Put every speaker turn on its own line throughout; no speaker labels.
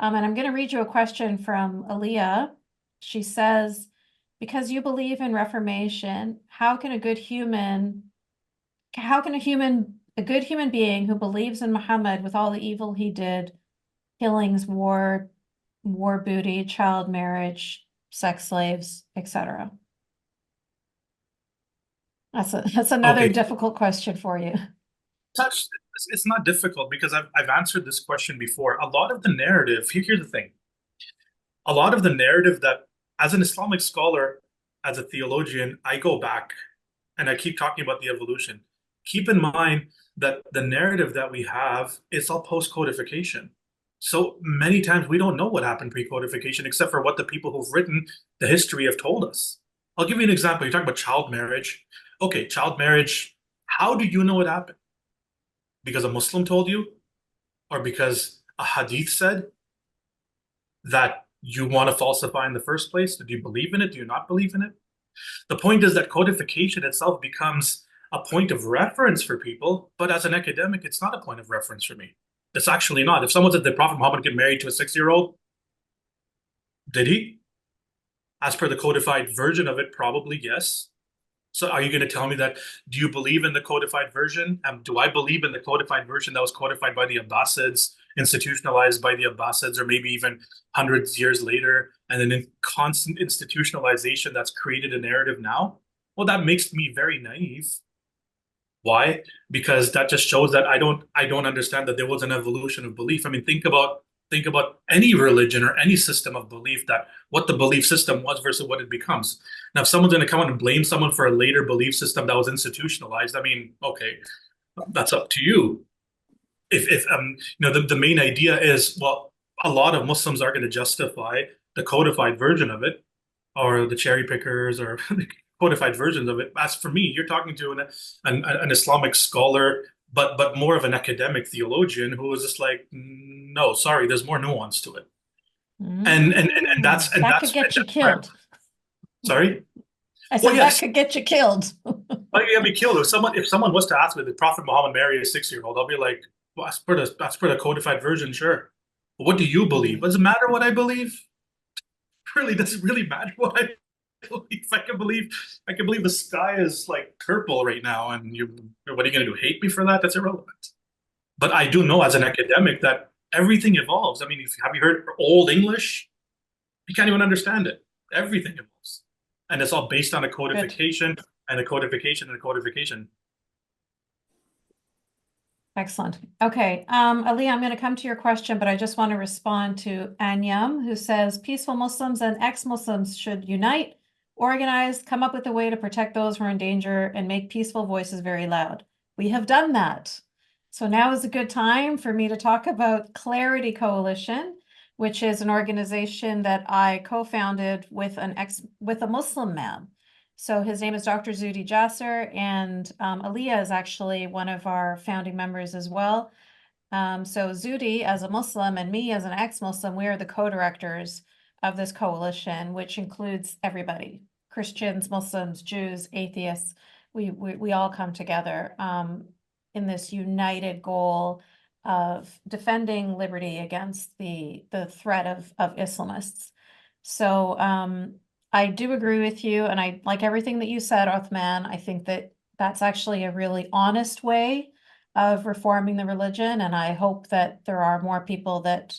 And I'm going to read you a question from Aaliyah. She says, because you believe in reformation, how can a good human being who believes in Muhammad with all the evil he did, killings, war booty, child marriage, sex slaves, etc.? That's another
Okay,
difficult question for you.
touch. It's not difficult because I've answered this question before. A lot of the narrative, here's the thing. A lot of the narrative that, as an Islamic scholar, as a theologian, I go back and I keep talking about the evolution. Keep in mind that the narrative that we have is all post-codification. So many times we don't know what happened pre-codification except for what the people who've written the history have told us. I'll give you an example. You're talking about child marriage. Okay, child marriage. How do you know it happened? Because a Muslim told you, or because a hadith said that you want to falsify in the first place? Do you believe in it? Do you not believe in it? The point is that codification itself becomes a point of reference for people, but as an academic, it's not a point of reference for me. It's actually not. If someone said the Prophet Muhammad get married to a 6-year-old, did he? As per the codified version of it, probably yes. So are you going to tell me that, do you believe in the codified version? Do I believe in the codified version that was codified by the Abbasids, institutionalized by the Abbasids, or maybe even hundreds of years later, and then in constant institutionalization that's created a narrative now? Well, that makes me very naive. Why? Because that just shows that I don't understand that there was an evolution of belief. I mean, think about any religion or any system of belief, that what the belief system was versus what it becomes. Now, if someone's going to come out and blame someone for a later belief system that was institutionalized, I mean, okay, that's up to you. If the main idea is, well, a lot of Muslims are going to justify the codified version of it, or the cherry pickers, or the codified versions of it. As for me, you're talking to an Islamic scholar, but more of an academic theologian who was just like, no, sorry, there's more nuance to it. And that's and
That
that's
could
and
get you
that's where,
killed.
sorry.
I
Well,
said that
yes,
could get you killed.
I'm gonna be killed. If someone was to ask me, did Prophet Muhammad marry a 6-year-old, I'll be like, well, that's per the codified version, sure. But what do you believe? Does it matter what I believe? Really, does it really matter what I believe? I can believe the sky is like purple right now, and what are you gonna do? Hate me for that? That's irrelevant. But I do know as an academic that everything evolves. I mean, have you heard Old English? You can't even understand it. Everything evolves, and it's all based on a
Good.
codification and a codification and a codification.
Excellent. Okay. Ali, I'm going to come to your question, but I just want to respond to Anyam, who says peaceful Muslims and ex-Muslims should unite, organize, come up with a way to protect those who are in danger, and make peaceful voices very loud. We have done that. So now is a good time for me to talk about Clarity Coalition, which is an organization that I co-founded with a Muslim man. So his name is Dr. Zudi Jasser, and Aliyah is actually one of our founding members as well. So Zudi, as a Muslim, and me as an ex-Muslim, we are the co-directors of this coalition, which includes everybody: Christians, Muslims, Jews, atheists. We all come together in this united goal of defending liberty against the threat of Islamists. So I do agree with you, and I like everything that you said, Uthman. I think that that's actually a really honest way of reforming the religion, and I hope that there are more people that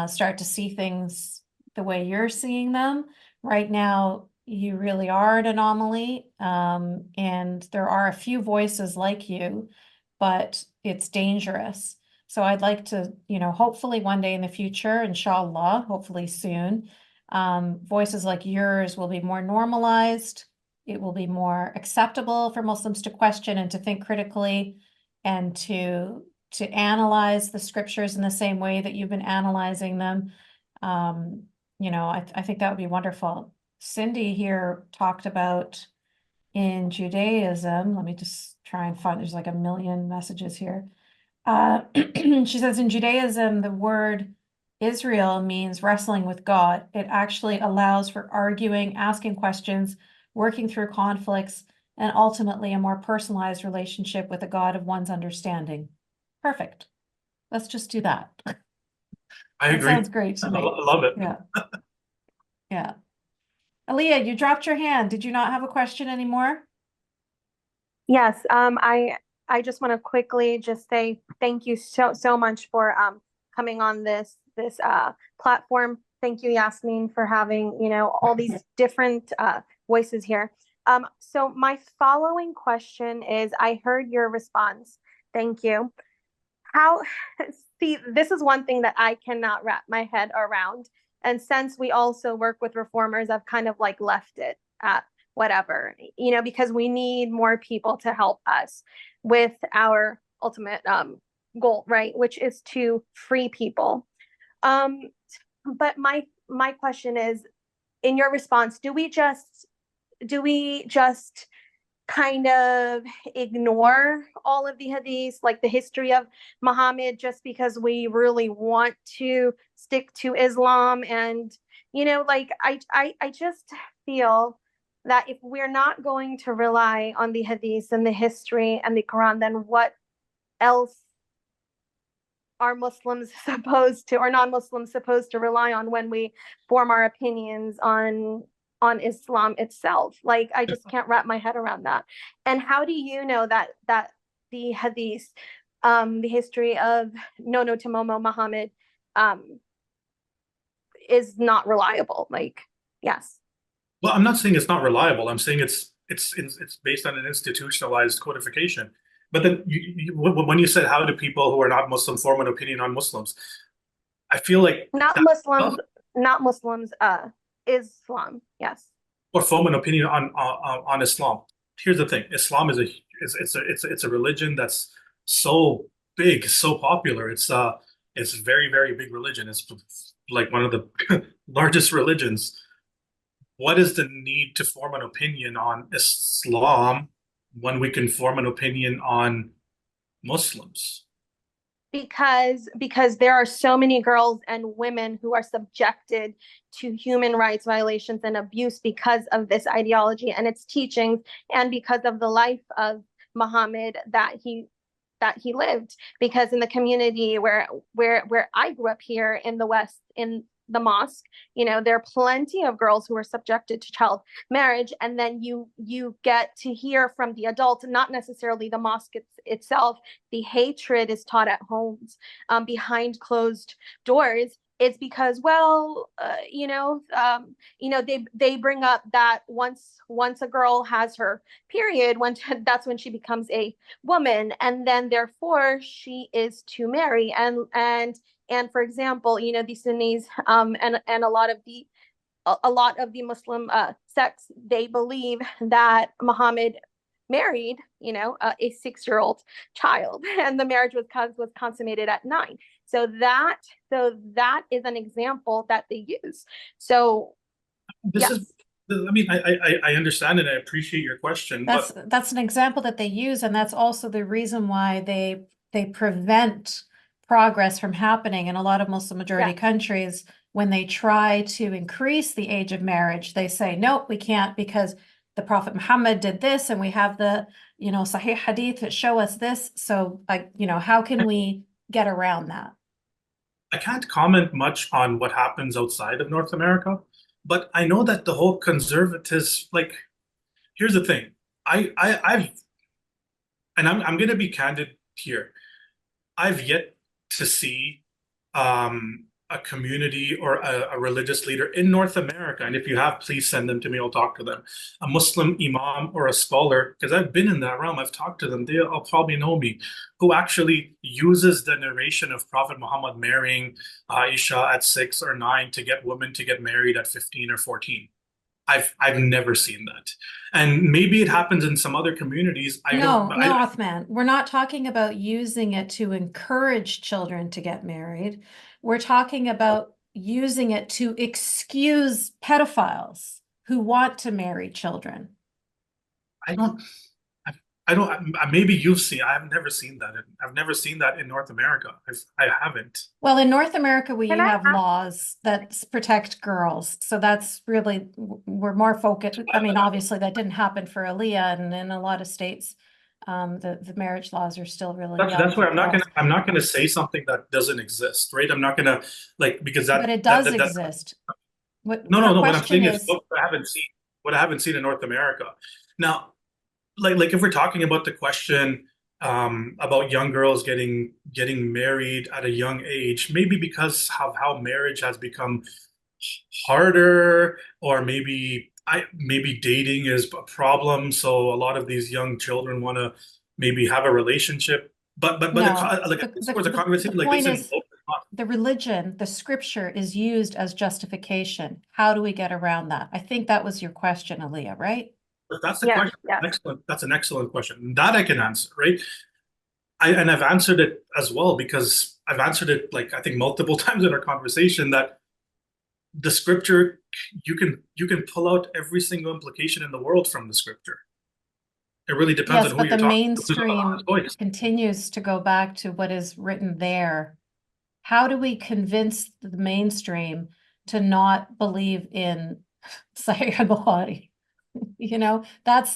start to see things the way you're seeing them. Right now, you really are an anomaly, and there are a few voices like you, but it's dangerous. So I'd like to, hopefully one day in the future, inshallah, hopefully soon, voices like yours will be more normalized. It will be more acceptable for Muslims to question and to think critically, and to analyze the scriptures in the same way that you've been analyzing them. I think that would be wonderful. Cindy here talked about in Judaism. Let me just try and find, there's like a million messages here. She says in Judaism, the word Israel means wrestling with God. It actually allows for arguing, asking questions, working through conflicts, and ultimately a more personalized relationship with a God of one's understanding. Perfect. Let's just do that.
I
That
agree.
sounds great
I
to me.
love it.
Yeah, yeah. Aaliyah, you dropped your hand. Did you not have a question anymore?
Yes, I just want to quickly just say thank you so much for coming on this platform. Thank you, Yasmin, for having, all these different voices here. So my following question is, I heard your response. Thank you. How, see, this is one thing that I cannot wrap my head around. And since we also work with reformers, I've kind of like left it at whatever, because we need more people to help us with our ultimate goal, right? Which is to free people. Um, but my question is, in your response, do we just kind of ignore all of the hadiths, like the history of Muhammad, just because we really want to stick to Islam? And, like I just feel that if we're not going to rely on the hadiths and the history and the Quran, then what else are Muslims supposed to, or non-Muslims supposed to rely on when we form our opinions on Islam itself? Like, I just can't wrap my head around that. And how do you know that the hadith, the history of Nono Tomomo Muhammad, um, is not reliable? Like, yes.
Well, I'm not saying it's not reliable. I'm saying it's based on an institutionalized codification. But then when you said how do people who are not Muslim form an opinion on Muslims, I feel like
Not
that
Muslims, not Muslims, Islam. Yes.
or form an opinion on Islam. Here's the thing: Islam it's a religion that's so big, so popular. It's a very very big religion. It's like one of the largest religions. What is the need to form an opinion on Islam when we can form an opinion on Muslims?
Because there are so many girls and women who are subjected to human rights violations and abuse because of this ideology and its teachings, and because of the life of Muhammad that he lived. Because in the community where I grew up here in the West, in the mosque, there are plenty of girls who are subjected to child marriage. And then you get to hear from the adult, not necessarily the mosque itself. The hatred is taught at homes, behind closed doors. It's because, well, they bring up that once a girl has her period, when that's when she becomes a woman, and then therefore she is to marry. And for example, the Sunnis, and a lot of the Muslim sects, they believe that Muhammad married, a 6-year-old child, and the marriage was consummated at 9. So that is an example that they use. So
This is,
yes.
I mean, I understand and I appreciate your question, but
That's an example that they use, and that's also the reason why they prevent progress from happening in a lot of Muslim majority
Yes.
countries. When they try to increase the age of marriage, they say, nope, we can't, because the Prophet Muhammad did this, and we have the, Sahih Hadith that show us this. So, like, how can we get around that?
I can't comment much on what happens outside of North America. But I know that the whole conservatives, like, here's the thing. I've, and I'm going to be candid here. I've yet to see a community or a religious leader in North America, and if you have, please send them to me. I'll talk to them. A Muslim imam or a scholar, because I've been in that realm. I've talked to them. They'll probably know me, who actually uses the narration of Prophet Muhammad marrying Aisha at 6 or 9 to get women to get married at 15 or 14. I've never seen that, and maybe it happens in some other communities. I don't.
No, no, Othman. We're not talking about using it to encourage children to get married. We're talking about using it to excuse pedophiles who want to marry children.
I don't. I, I don't. Maybe you've seen. I've never seen that. I've never seen that in North America. I haven't.
Well, in North America, we
Can I
have laws that protect girls. So that's really, we're more focused. I mean, obviously that didn't happen for Aaliyah, and in a lot of states, The marriage laws are still really young
That's
for
where
girls.
I'm not gonna say something that doesn't exist, right? I'm not gonna like because
But it does exist. What
no,
her
no, no. What I'm
question
saying is
is,
what I haven't seen in North America. Now, like if we're talking about the question about young girls getting married at a young age, maybe because of how marriage has become harder, or maybe dating is a problem, so a lot of these young children want to maybe have a relationship. But
no,
like
the,
this
the,
was a
the, the
conversation like
point
this in
is the religion, the scripture is used as justification. How do we get around that? I think that was your question, Aaliyah, right?
But that's the
Yeah,
question.
yeah.
Excellent. That's an excellent question. That I can answer, right? And I've answered it as well because I've answered it like I think multiple times in our conversation that the scripture you can pull out every single implication in the world from the scripture. It really depends
Yes,
on who
but
you're
the
talking to, who's Allah's
mainstream
voice.
continues to go back to what is written there. How do we convince the mainstream to not believe in Sayyid al-Bukhari? You know, that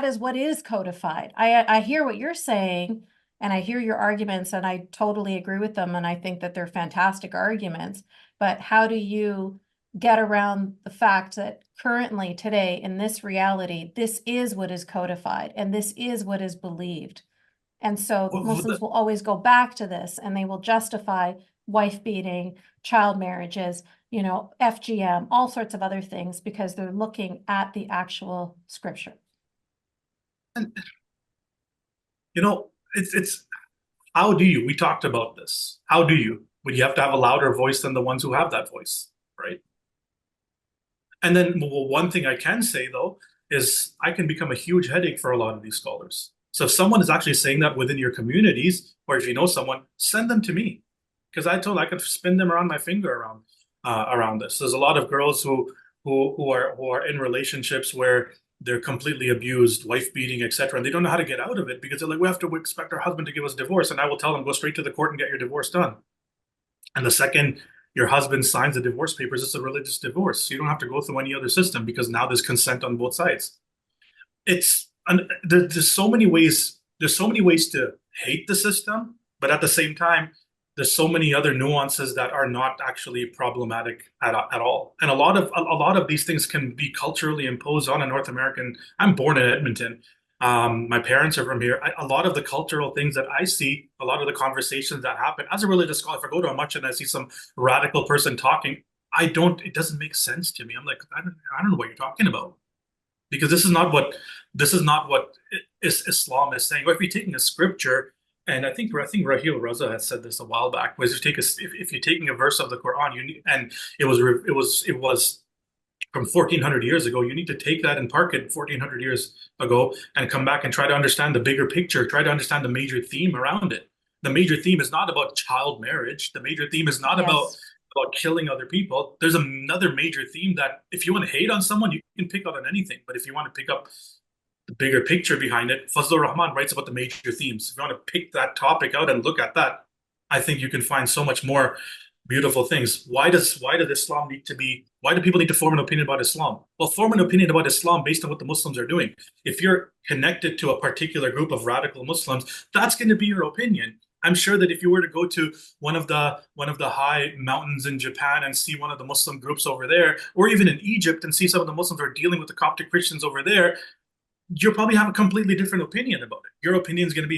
is what is codified. I hear what you're saying, and I hear your arguments, and I totally agree with them, and I think that they're fantastic arguments. But how do you get around the fact that currently, today, in this reality, this is what is codified, and this is what is believed? And so Muslims will always go back to this, and they will justify wife beating, child marriages, FGM, all sorts of other things, because they're looking at the actual scripture.
It's how do you? We talked about this. How do you? Would you have to have a louder voice than the ones who have that voice, right? And then one thing I can say though is I can become a huge headache for a lot of these scholars. So if someone is actually saying that within your communities, or if you know someone, send them to me because I could spin them around my finger around this. There's a lot of girls who are in relationships where they're completely abused, wife beating, etc., and they don't know how to get out of it because they're like, we have to expect our husband to give us divorce, and I will tell them go straight to the court and get your divorce done. And the second your husband signs the divorce papers, it's a religious divorce. You don't have to go through any other system because now there's consent on both sides. There's so many ways. There's so many ways to hate the system, but at the same time, there's so many other nuances that are not actually problematic at all. And a lot of these things can be culturally imposed on a North American. I'm born in Edmonton. My parents are from here. A lot of the cultural things that I see, a lot of the conversations that happen as a religious scholar, if I go to a masjid and I see some radical person talking, it doesn't make sense to me. I'm like, I don't know what you're talking about because this is not what Islam is saying. Or if you're taking a scripture, and I think Rahil Raza had said this a while back, was if you're taking a verse of the Quran, and it was from 1400 years ago, you need to take that and park it 1400 years ago and come back and try to understand the bigger picture, try to understand the major theme around it. The major theme is not about child marriage. The major theme is not about killing other people. There's another major theme that if you want to hate on someone, you can pick out on anything. But if you want to pick up the bigger picture behind it, Fazlur Rahman writes about the major themes. If you want to pick that topic out and look at that, I think you can find so much more beautiful things. Why do people need to form an opinion about Islam? Well, form an opinion about Islam based on what the Muslims are doing. If you're connected to a particular group of radical Muslims, that's going to be your opinion. I'm sure that if you were to go to one of the high mountains in Japan and see one of the Muslim groups over there, or even in Egypt and see some of the Muslims who are dealing with the Coptic Christians over there, you'll probably have a completely different opinion about it. Your opinion is going to be